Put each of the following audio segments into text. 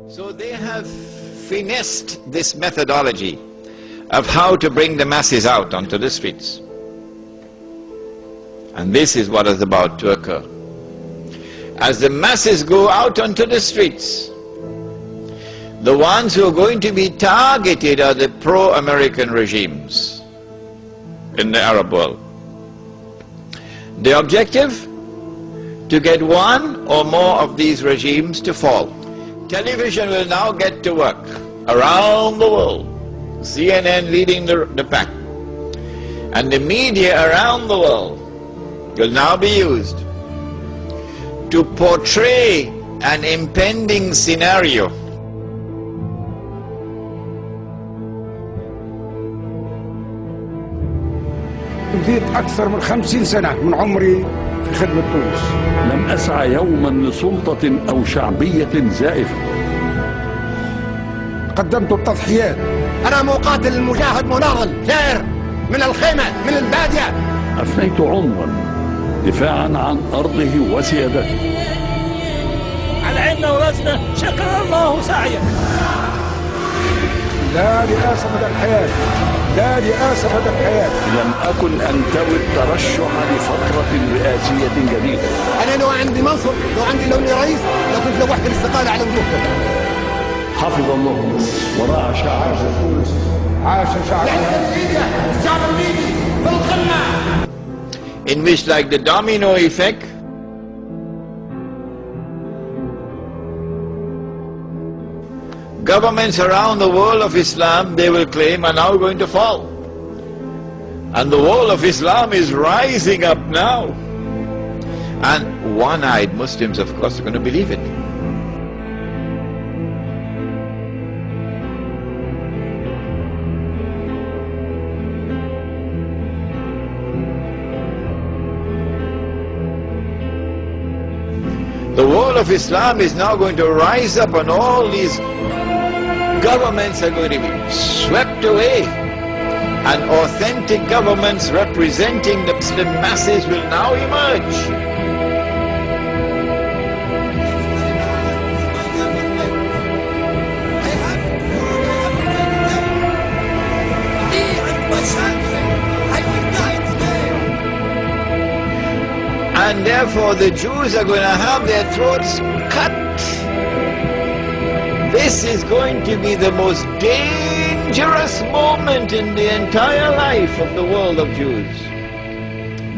So they have finessed this methodology of how to bring the masses out onto the streets. And this is what is about to occur. As the masses go out onto the streets, the ones who are going to be targeted are the pro-American regimes in the Arab world. The objective? To get one or more of these regimes to fall. Television will now get to work around the world, CNN leading the pack, and the media around the world will now be used to portray an impending scenario. بديت أكثر من 50 سنة من عمري في خدمة تونس. لم أسعى يوما لسلطة أو شعبية زائفة. قدمت التضحيات. أنا مقاتل مجاهد مناضل ثائر من الخيمة من البادية. أفنيت عمرا دفاعا عن أرضه وسيادته. على عيننا وراسنا، شكر الله سعيك. لا رئاسة مدى الحياة، لا رئاسة مدى الحياة. لم أكن أنتوي الترشح لفترة رئاسية جديدة. أنا لو عندي منصب، لو عندي لوني رئيس، لكنت لوحت الاستقالة على وجوهكم. حفظ الله ورعى شعب تونس. عاش شعب الشعب الليبي في القمة. In which, like the domino effect, governments around the world of Islam, they will claim, are now going to fall. And the world of Islam is rising up now. And one-eyed Muslims, of course, are going to believe it. The world of Islam is now going to rise up, and all these governments are going to be swept away, and authentic governments representing the Muslim masses will now emerge. And therefore the Jews are going to have their throats cut. This is going to be the most dangerous moment in the entire life of the world of Jews.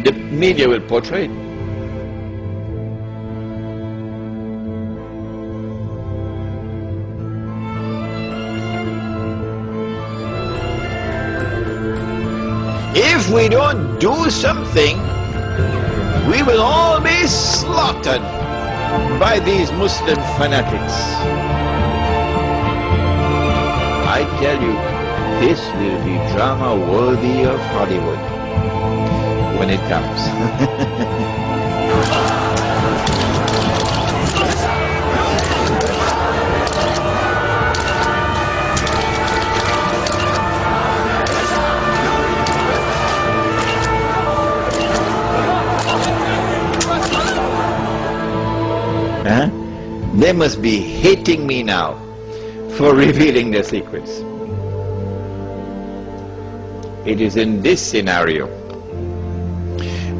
The media will portray it. If we don't do something, we will all be slaughtered by these Muslim fanatics. I tell you, this will be drama worthy of Hollywood when it comes. They must be hating me now for revealing their secrets. It is in this scenario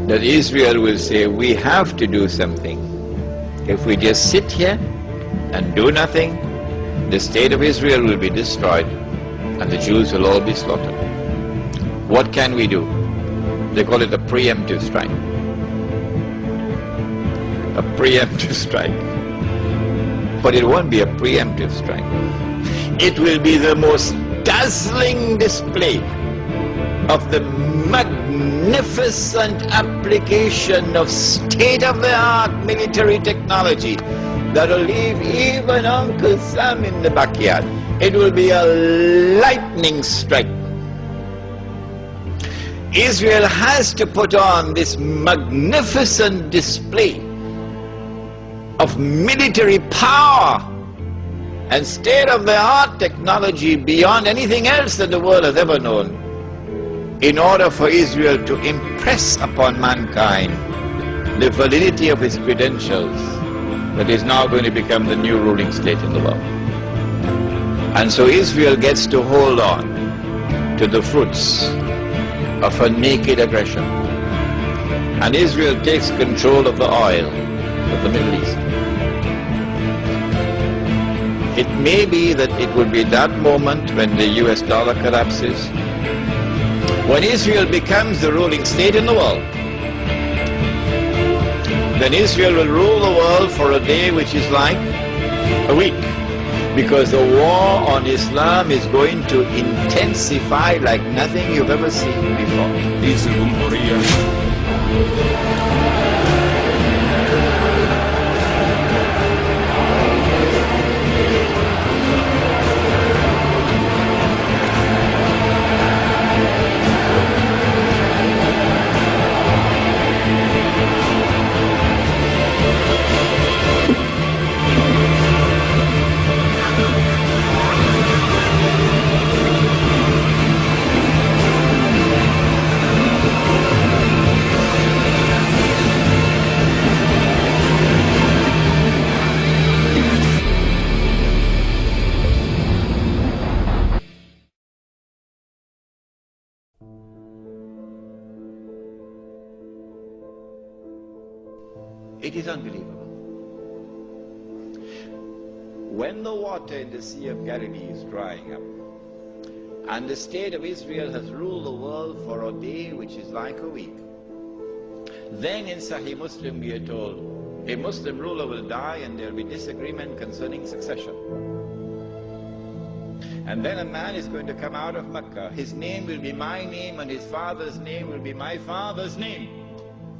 that Israel will say, we have to do something. If we just sit here and do nothing, the state of Israel will be destroyed and the Jews will all be slaughtered. What can we do? They call it a preemptive strike. A preemptive strike. But it won't be a preemptive strike. It will be the most dazzling display of the magnificent application of state-of-the-art military technology that will leave even Uncle Sam in the backyard. It will be a lightning strike. Israel has to put on this magnificent display of military power and state-of-the-art technology beyond anything else that the world has ever known. in order for Israel to impress upon mankind the validity of its credentials, that is now going to become the new ruling state in the world. And so Israel gets to hold on to the fruits of her naked aggression. And Israel takes control of the oil of the Middle East. It may be that it will be that moment when the US dollar collapses, when Israel becomes the ruling state in the world. Then Israel will rule the world for a day which is like a week, because the war on Islam is going to intensify like nothing you've ever seen before. رئيس الجمهورية It is unbelievable. When the water in the Sea of Galilee is drying up, and the state of Israel has ruled the world for a day which is like a week, then in Sahih Muslim we are told a Muslim ruler will die and there will be disagreement concerning succession. And then a man is going to come out of Mecca. His name will be my name and his father's name will be my father's name.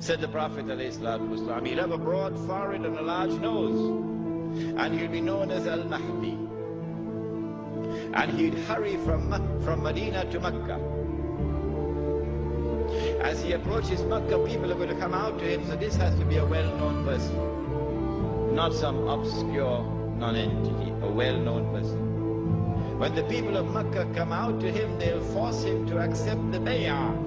Said the Prophet ﷺ, he'll have a broad forehead and a large nose, and he'll be known as Al-Mahdi. And he'd hurry from Medina to Mecca. As he approaches Mecca, people are going to come out to him, so this has to be a well-known person, not some obscure non-entity, a well-known person. When the people of Mecca come out to him, they'll force him to accept the bay'ah,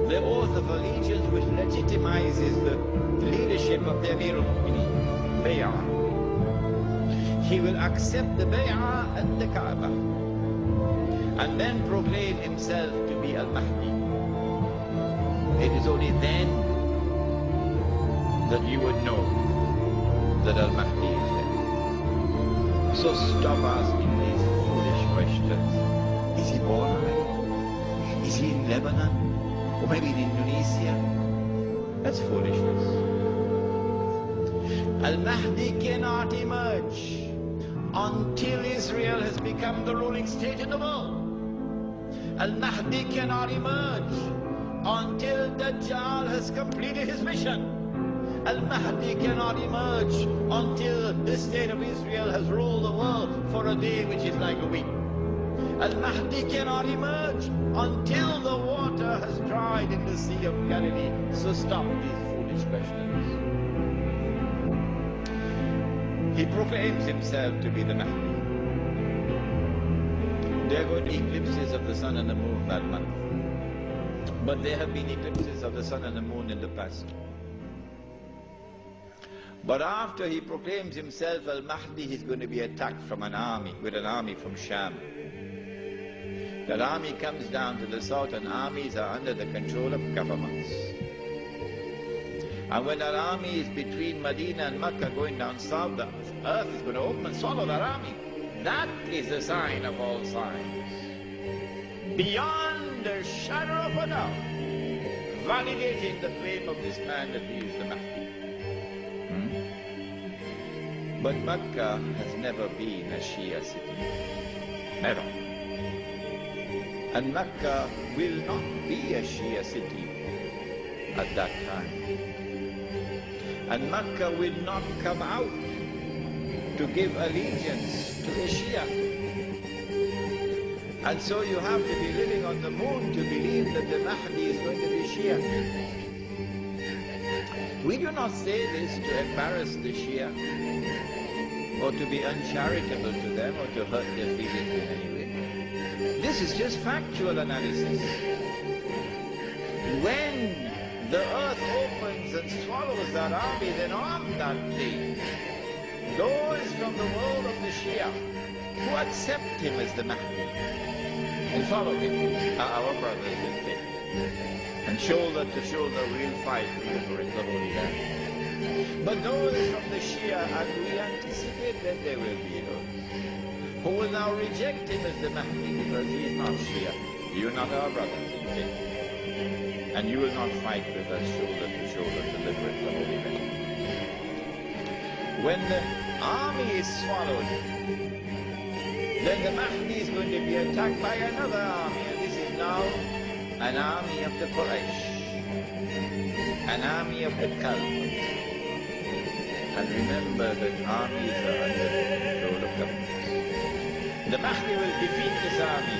the oath of allegiance which legitimizes the leadership of the Amir al-Mu'mineen, bay'ah. He will accept the bay'ah at the Kaaba and then proclaim himself to be Al-Mahdi. It is only then that you would know that Al-Mahdi is there. So stop asking these foolish questions. Is he born already? Is he in Lebanon? Or maybe in Indonesia? That's foolishness. Al-Mahdi cannot emerge until Israel has become the ruling state in the world. Al-Mahdi cannot emerge until Dajjal has completed his mission. Al-Mahdi cannot emerge until the state of Israel has ruled the world for a day which is like a week. Al-Mahdi cannot emerge until the water has dried in the Sea of Galilee. So stop these foolish questions. He proclaims himself to be the Mahdi. There are going to be eclipses of the sun and the moon that month. But there have been eclipses of the sun and the moon in the past. But after he proclaims himself Al-Mahdi, he's going to be attacked from an army, with an army from Sham. That army comes down to the south, and armies are under the control of governments. And when that army is between Medina and Mecca going down south, the earth is going to open and swallow that army. That is the sign of all signs. Beyond a shadow of a doubt, validating the claim of this man that he is the Mahdi. But Mecca has never been a Shia city. Never. And Mecca will not be a Shia city at that time. And Mecca will not come out to give allegiance to a Shia. And so you have to be living on the moon to believe that the Mahdi is going to be Shia. We do not say this to embarrass the Shia, or to be uncharitable to them, or to hurt their feelings in any way. This is just factual analysis. When the earth opens and swallows that army, then on that day, those from the world of the Shia who accept him as the Mahdi and follow him are our brothers in faith. And shoulder to shoulder we'll fight to liberate the Holy Land. But those from the Shia, and we anticipate that there will be those who will now reject him as the Mahdi because he is not Shia. You are not our brothers in faith. And you will not fight with us shoulder to shoulder to liberate the Holy Land. When the army is swallowed, then the Mahdi is going to be attacked by another army. And this is now an army of the Quraysh, an army of the Kalb. And remember that armies are under the control of governments. The Mahdi will defeat this army.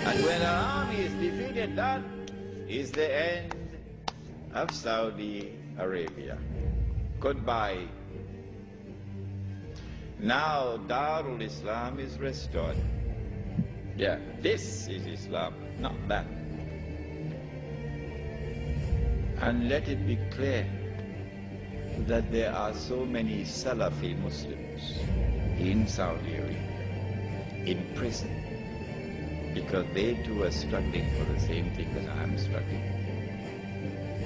And when an army is defeated, that is the end of Saudi Arabia. Goodbye. Now Darul Islam is restored. Yeah, this is Islam, not that. And let it be clear that there are so many Salafi Muslims in Saudi Arabia, in prison, because they too are struggling for the same thing as I am struggling,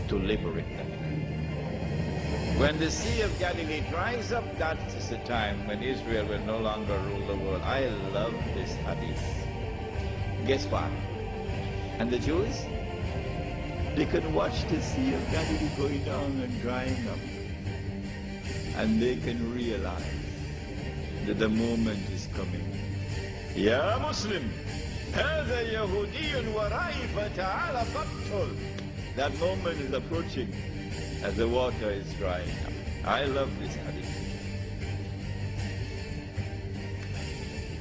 to liberate that land. When the Sea of Galilee dries up, that is the time when Israel will no longer rule the world. I love this hadith. Guess what? And the Jews? They can watch the Sea of Galilee going down and drying up. And they can realize that the moment is coming. Ya Muslim, هذا يهودي ورائي فتعال فاقتل. That moment is approaching as the water is drying up. I love this hadith.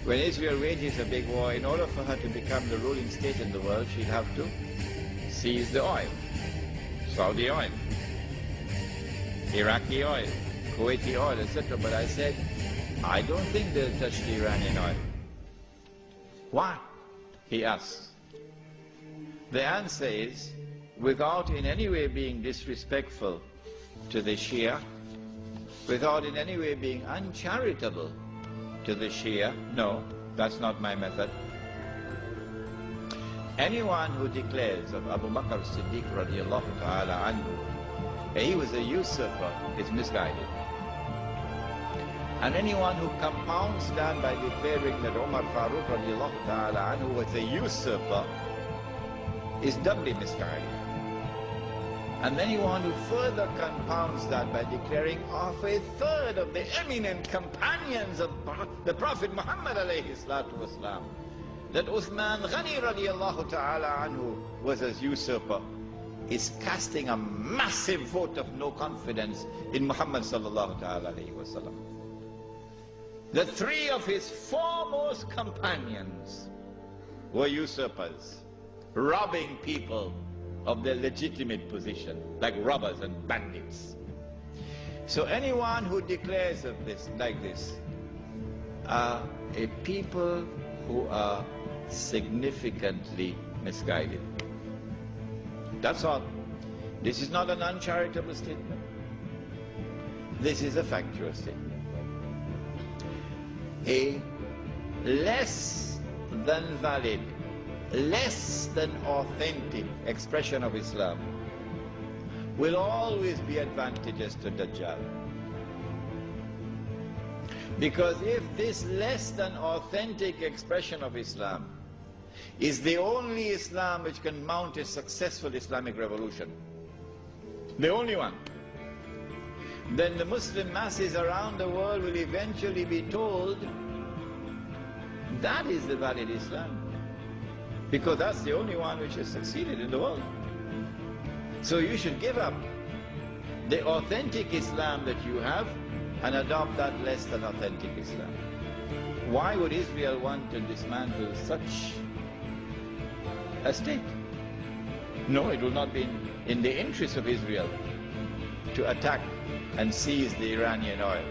When Israel wages a big war, in order for her to become the ruling state in the world, she'll have to seize the oil. Saudi oil, Iraqi oil, Kuwaiti oil, etc. But I said, I don't think they'll touch the Iranian oil. Why? He asked. The answer is, without in any way being disrespectful to the Shia, without in any way being uncharitable to the Shia, no, that's not my method. Anyone who declares of Abu Bakr Siddiq radiallahu ta'ala anhu that he was a usurper is misguided. And anyone who compounds that by declaring that Umar Farooq radiallahu ta'ala anhu was a usurper is doubly misguided. And anyone who further compounds that by declaring of a third of the eminent companions of the Prophet Muhammad alayhi salatu wasalam, that Uthman Ghani radiallahu ta'ala anhu was a usurper, is casting a massive vote of no confidence in Muhammad sallallahu ta'ala alayhi wasallam. The three of his foremost companions were usurpers, robbing people of their legitimate position, like robbers and bandits. So anyone who declares of this like this are a people who are significantly misguided. That's all. This is not an uncharitable statement. This is a factual statement. A less than valid, less than authentic expression of Islam will always be advantageous to Dajjal. Because if this less than authentic expression of Islam is the only Islam which can mount a successful Islamic revolution, the only one, then the Muslim masses around the world will eventually be told that is the valid Islam, because that's the only one which has succeeded in the world. So you should give up the authentic Islam that you have and adopt that less than authentic Islam. Why would Israel want to dismantle such a state? No, it will not be in the interest of Israel to attack and seize the Iranian oil.